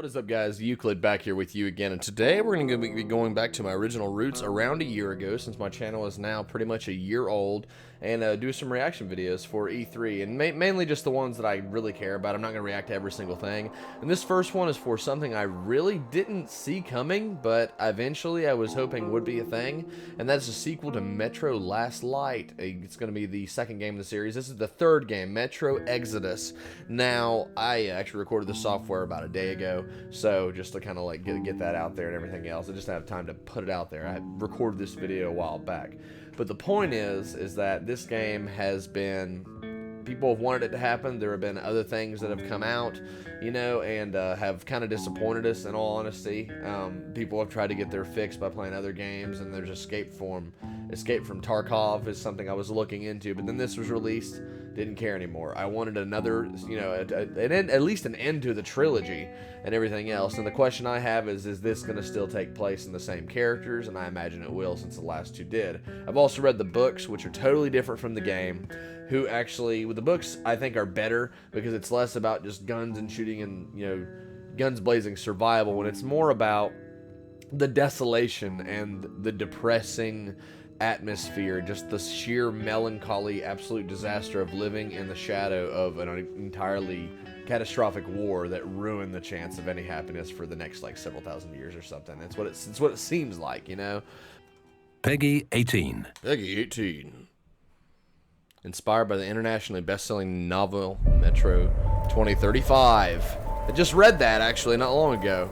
What is up, guys? Euclid back here with you again, and today we're going to be going back to my original roots around a year ago, since my channel is now pretty much a year old, and do some reaction videos for E3, and mainly just the ones that I really care about. I'm not going to react to every single thing, and this first one is for something I really didn't see coming, but eventually I was hoping would be a thing, and that's a sequel to Metro Last Light. It's going to be the second game in the series. This is the third game, Metro Exodus. Now, I actually recorded the software about a day ago, so just to kind of like get that out there and everything else, I just have time to put it out there. I recorded this video a while back, but the point is that this game has been, people have wanted it to happen. There have been other things that have come out, you know, and have kind of disappointed us, in all honesty. People have tried to get their fix by playing other games, and there's Escape from Tarkov is something I was looking into, but then this was released, didn't care anymore. I wanted another, you know, at least an end to the trilogy and everything else. And the question I have is this going to still take place in the same characters? And I imagine it will, since the last two did. I've also read the books, which are totally different from the game. Who actually, with the books, I think are better because it's less about just guns and shooting and, you know, guns blazing survival, when it's more about the desolation and the depressing atmosphere, just the sheer melancholy, absolute disaster of living in the shadow of an entirely catastrophic war that ruined the chance of any happiness for the next like several thousand years or something. It's what it seems like, you know. Peggy 18. Peggy 18. Inspired by the internationally best-selling novel Metro 2035. I just read that actually not long ago.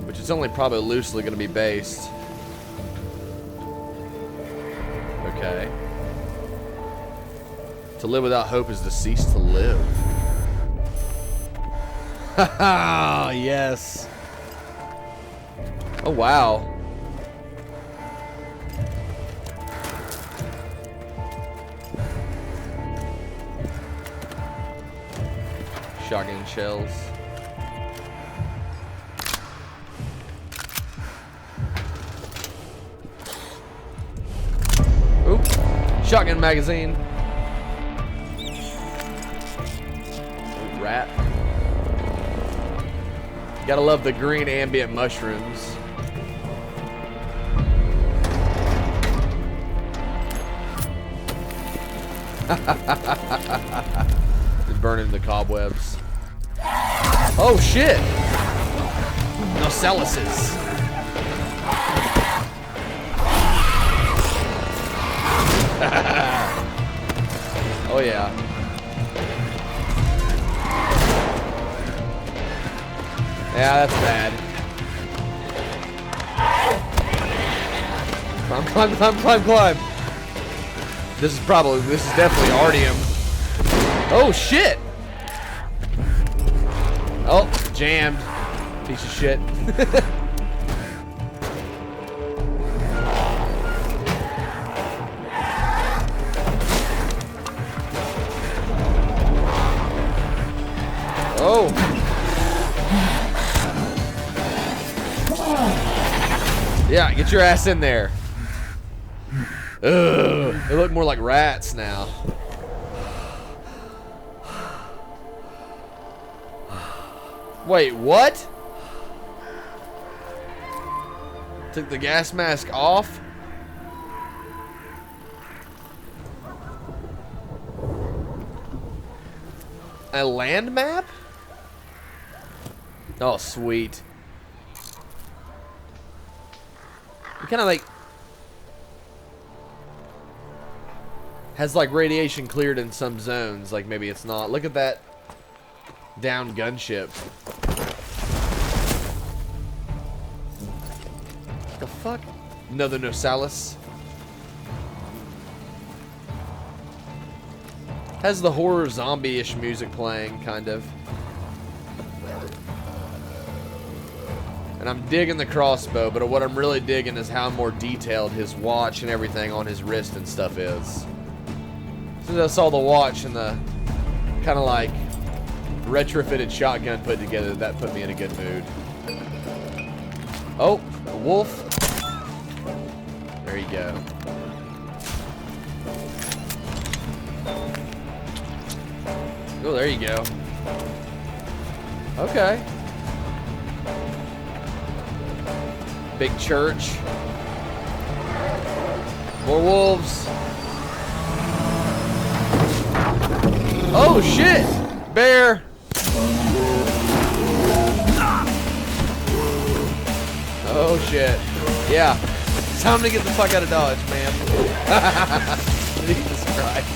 Which is only probably loosely going to be based. Okay. To live without hope is to cease to live. Haha, yes. Oh, wow. Shotgun shells. Oop. Shotgun magazine. Oh, rat. Gotta love the green ambient mushrooms. Just burning the cobwebs. Oh shit! Nocelluses. Oh yeah. Yeah, that's bad. Climb, climb, climb, climb. This is definitely Artium. Oh shit! Oh, jammed. Piece of shit. Oh. Yeah, get your ass in there. Ugh, they look more like rats now. Wait, what? Took the gas mask off? A land map? Oh, sweet. Kind of like has like radiation cleared in some zones, like maybe it's not. Look at that downed gunship. The fuck? Another Nosalis. Has the horror zombie-ish music playing, kind of. And I'm digging the crossbow, but what I'm really digging is how more detailed his watch and everything on his wrist and stuff is. Since I saw the watch and the kind of like retrofitted shotgun put together, that put me in a good mood. Oh, a wolf. There you go. Oh, there you go. Okay. Big church. More wolves. Oh, shit! Bear! Oh, shit. Yeah. It's time to get the fuck out of Dodge, man. Jesus Christ.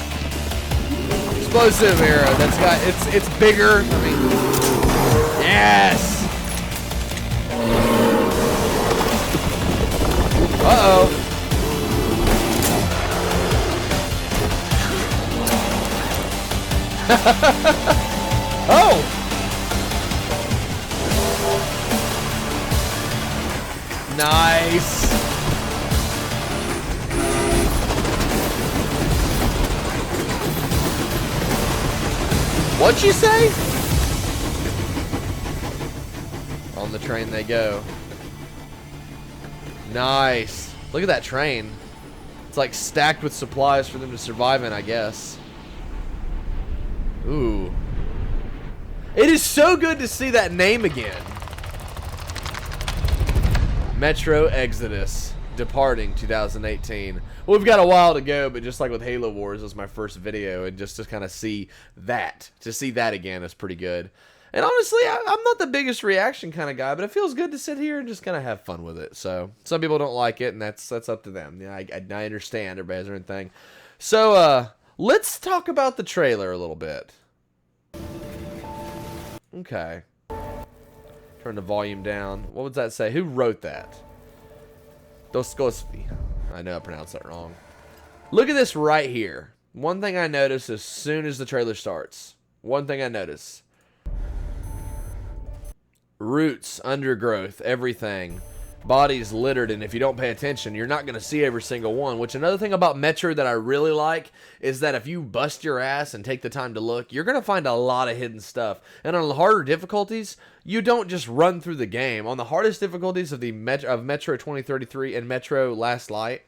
Explosive arrow. That's got, it's bigger. I mean, yes! Uh-oh. Oh! Nice. What'd you say? On the train they go. Nice. Look at that train. It's like stacked with supplies for them to survive in, I guess. Ooh. It is so good to see that name again. Metro Exodus. Departing 2018. Well, we've got a while to go, but just like with Halo Wars, this was my first video, and just to kind of see that. To see that again is pretty good. And honestly, I'm not the biggest reaction kind of guy, but it feels good to sit here and just kind of have fun with it. So, some people don't like it, and that's up to them. Yeah, I understand everybody has their own thing. So, let's talk about the trailer a little bit. Okay. Turn the volume down. What would that say? Who wrote that? Doskosvi. I know I pronounced that wrong. Look at this right here. One thing I notice as soon as the trailer starts. One thing I notice. Roots, undergrowth, everything. Bodies littered, and if you don't pay attention, you're not going to see every single one. Which, another thing about Metro that I really like is that if you bust your ass and take the time to look, you're going to find a lot of hidden stuff. And on the harder difficulties, you don't just run through the game. On the hardest difficulties of Metro 2033 and Metro Last Light,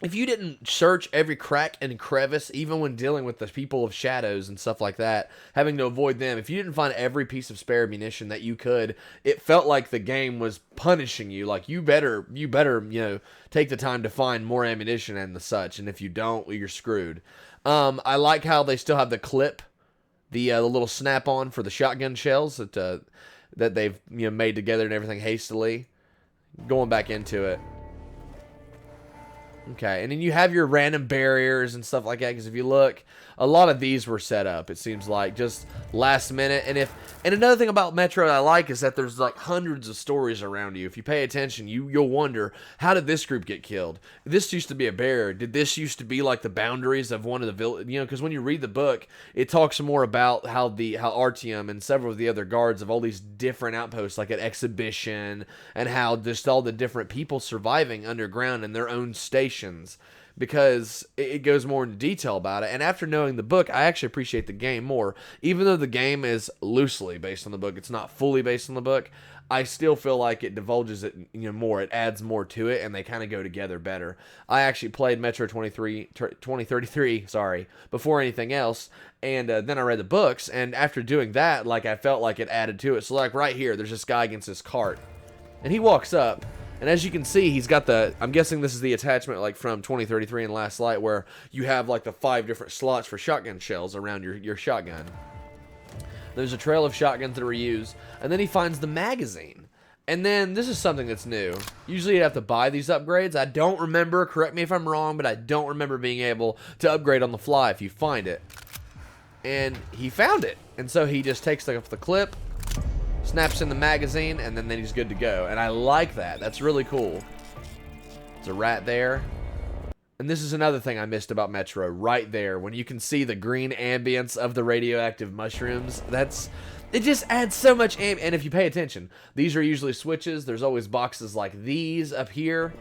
if you didn't search every crack and crevice, even when dealing with the people of shadows and stuff like that, having to avoid them, if you didn't find every piece of spare ammunition that you could, it felt like the game was punishing you. Like, you better, you know, take the time to find more ammunition and the such. And if you don't, well, you're screwed. I like how they still have the clip, the little snap-on for the shotgun shells that they've, you know, made together and everything hastily. Going back into it. Okay, and then you have your random barriers and stuff like that, because if you look, a lot of these were set up, it seems like, just last minute. And another thing about Metro that I like is that there's like hundreds of stories around you. If you pay attention, you'll wonder, how did this group get killed? This used to be a bear. Did this used to be like the boundaries of one of the villages? You know, because when you read the book, it talks more about how Artyom and several of the other guards of all these different outposts, like at Exhibition, and how just all the different people surviving underground in their own stations, because it goes more into detail about it. And after knowing the book, I actually appreciate the game more. Even though the game is loosely based on the book, it's not fully based on the book, I still feel like it divulges it, you know, more. It adds more to it, and they kind of go together better. I actually played Metro 2033, sorry, before anything else, and then I read the books, and after doing that, like, I felt like it added to it. So, like, right here, there's this guy against this cart, and he walks up, and as you can see, he's got the, I'm guessing this is the attachment like from 2033 and Last Light, where you have like the 5 different slots for shotgun shells around your shotgun. There's a trail of shotguns that were used, and then he finds the magazine. And then, this is something that's new. Usually you have to buy these upgrades. I don't remember, correct me if I'm wrong, but I don't remember being able to upgrade on the fly if you find it. And he found it. And so he just takes off the clip, snaps in the magazine, and then he's good to go. And I like that. That's really cool. There's a rat there. And this is another thing I missed about Metro. Right there, when you can see the green ambience of the radioactive mushrooms. It just adds so much and if you pay attention, these are usually switches. There's always boxes like these up here.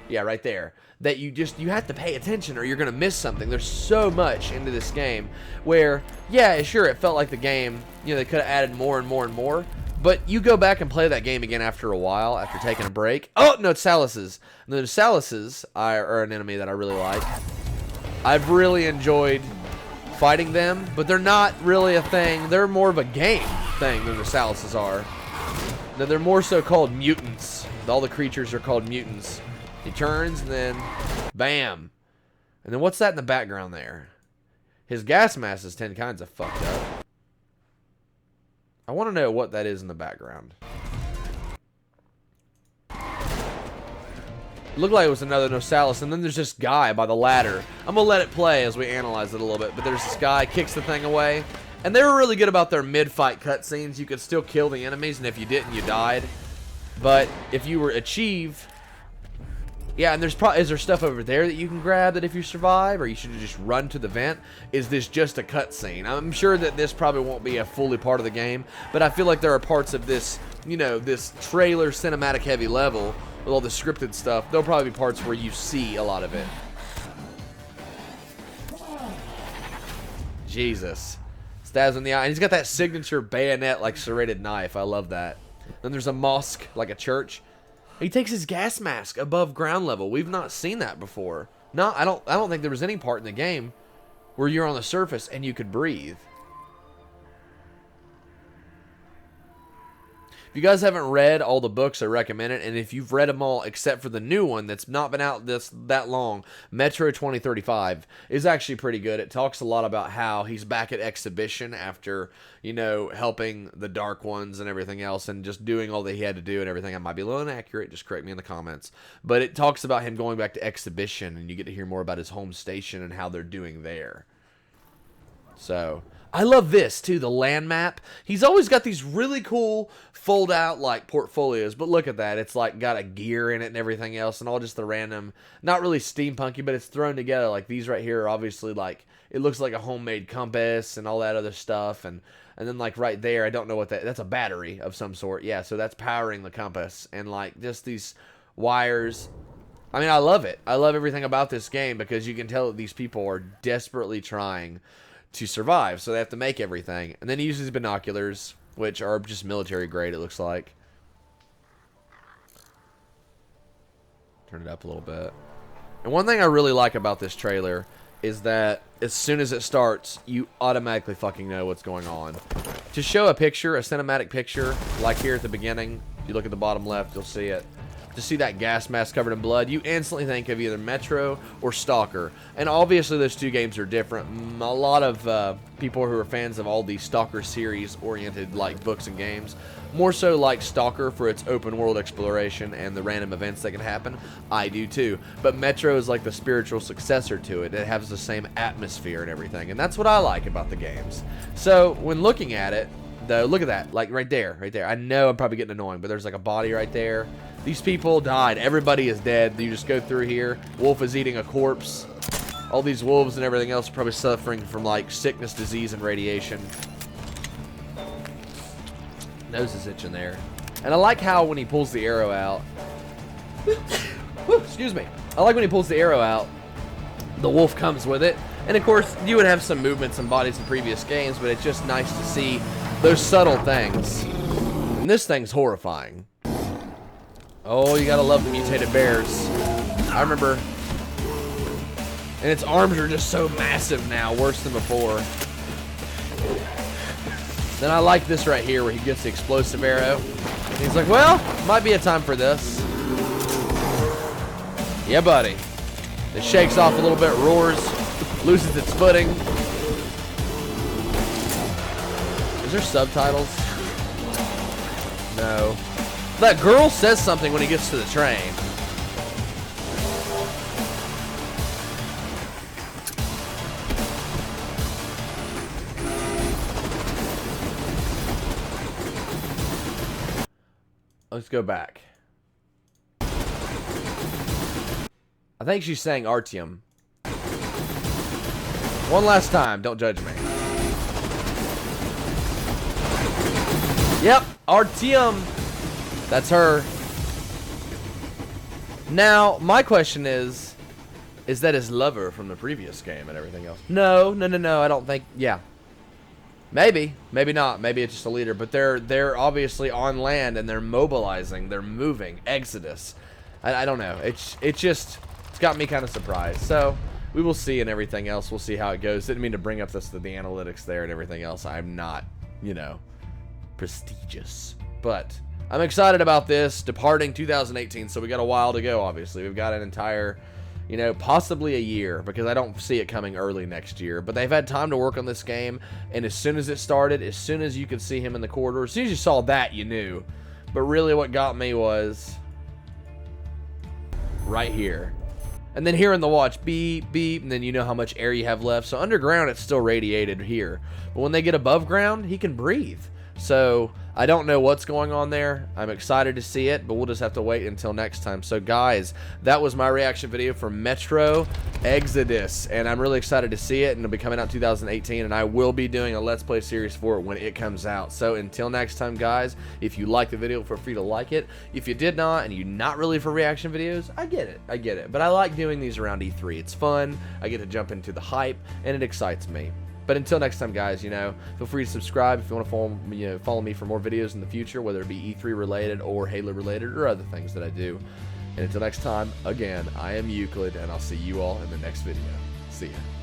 Yeah, right there. That you have to pay attention or you're going to miss something. There's so much into this game where, yeah, sure, it felt like the game, you know, they could have added more and more and more. But you go back and play that game again after a while, after taking a break. Oh, no, it's Salises. And the Salises are an enemy that I really like. I've really enjoyed fighting them, but they're not really a thing. They're more of a game thing than the Saluses are. No, they're more so called mutants. All the creatures are called mutants. He turns and then bam. And then what's that in the background there? His gas mask is 10 kinds of fucked up. I want to know what that is in the background. Looked like it was another Nosalis, and then there's this guy by the ladder. I'm gonna let it play as we analyze it a little bit, but there's this guy, kicks the thing away. And they were really good about their mid-fight cutscenes. You could still kill the enemies, and if you didn't, you died. But if you were achieve... Yeah, and is there stuff over there that you can grab that if you survive, or you should just run to the vent? Is this just a cutscene? I'm sure that this probably won't be a fully part of the game, but I feel like there are parts of this, you know, this trailer cinematic heavy level with all the scripted stuff. There'll probably be parts where you see a lot of it. Jesus. Stabs in the eye. And he's got that signature bayonet like serrated knife. I love that. Then there's a mosque, like a church. He takes his gas mask above ground level. We've not seen that before. No, I don't think there was any part in the game where you're on the surface and you could breathe. If you guys haven't read all the books, I recommend it. And if you've read them all except for the new one that's not been out that long, Metro 2035 is actually pretty good. It talks a lot about how he's back at exhibition after, you know, helping the Dark Ones and everything else and just doing all that he had to do and everything. I might be a little inaccurate. Just correct me in the comments. But it talks about him going back to exhibition, and you get to hear more about his home station and how they're doing there. So... I love this, too, the land map. He's always got these really cool fold-out, like, portfolios. But look at that. It's, like, got a gear in it and everything else. And all just the random, not really steampunky, but it's thrown together. Like, these right here are obviously, like, it looks like a homemade compass and all that other stuff. And then, like, right there, I don't know what that's a battery of some sort. Yeah, so that's powering the compass. And, like, just these wires. I mean, I love it. I love everything about this game because you can tell that these people are desperately trying to survive, so they have to make everything. And then he uses binoculars, which are just military grade, it looks like. Turn it up a little bit. And one thing I really like about this trailer is that as soon as it starts, you automatically fucking know what's going on. To show a picture, a cinematic picture, like here at the beginning, if you look at the bottom left, you'll see it. To see that gas mask covered in blood, you instantly think of either Metro or Stalker. And obviously those two games are different. A lot of people who are fans of all these Stalker series-oriented like books and games, more so like Stalker for its open world exploration and the random events that can happen. I do too. But Metro is like the spiritual successor to it. It has the same atmosphere and everything. And that's what I like about the games. So when looking at it, though, look at that. Like right there. I know I'm probably getting annoying, but there's like a body right there. These people died. Everybody is dead. You just go through here. Wolf is eating a corpse. All these wolves and everything else are probably suffering from like sickness, disease, and radiation. Nose is itching there. And I like how when he pulls the arrow out. Excuse me. I like when he pulls the arrow out, the wolf comes with it. And of course, you would have some movements and bodies in previous games, but it's just nice to see those subtle things. And this thing's horrifying. Oh, you gotta love the mutated bears. I remember. And its arms are just so massive now, worse than before. Then I like this right here where he gets the explosive arrow. And he's like, well, might be a time for this. Yeah, buddy. It shakes off a little bit, roars, loses its footing. Is there subtitles? No. That girl says something when he gets to the train. Let's go back. I think she's saying Artyom. One last time, don't judge me. Yep, Artyom. That's her. Now, my question is that his lover from the previous game and everything else? No, I don't think, yeah. Maybe, maybe not, maybe it's just a leader, but they're obviously on land and they're mobilizing, they're moving, Exodus. I don't know, it's got me kind of surprised. So, we will see and everything else. We'll see how it goes. Didn't mean to bring up the analytics there and everything else. I'm not, you know, prestigious. But I'm excited about this. Departing 2018, so we got a while to go, obviously. We've got an entire, you know, possibly a year, because I don't see it coming early next year. But they've had time to work on this game, and as soon as it started, as soon as you could see him in the corridor, as soon as you saw that, you knew. But really what got me was right here. And then here in the watch, beep, beep, and then you know how much air you have left. So underground, it's still radiated here. But when they get above ground, he can breathe. So I don't know what's going on there. I'm excited to see it, but we'll just have to wait until next time. So guys, that was my reaction video for Metro Exodus, and I'm really excited to see it, and it'll be coming out 2018, and I will be doing a Let's Play series for it when it comes out. So until next time, guys, if you liked the video, feel free to like it. If you did not, and you're not really for reaction videos, I get it. But I like doing these around E3. It's fun. I get to jump into the hype, and it excites me. But until next time, guys, you know, feel free to subscribe if you want to follow me for more videos in the future, whether it be E3 related or Halo related or other things that I do. And until next time, again, I am Euclid, and I'll see you all in the next video. See ya.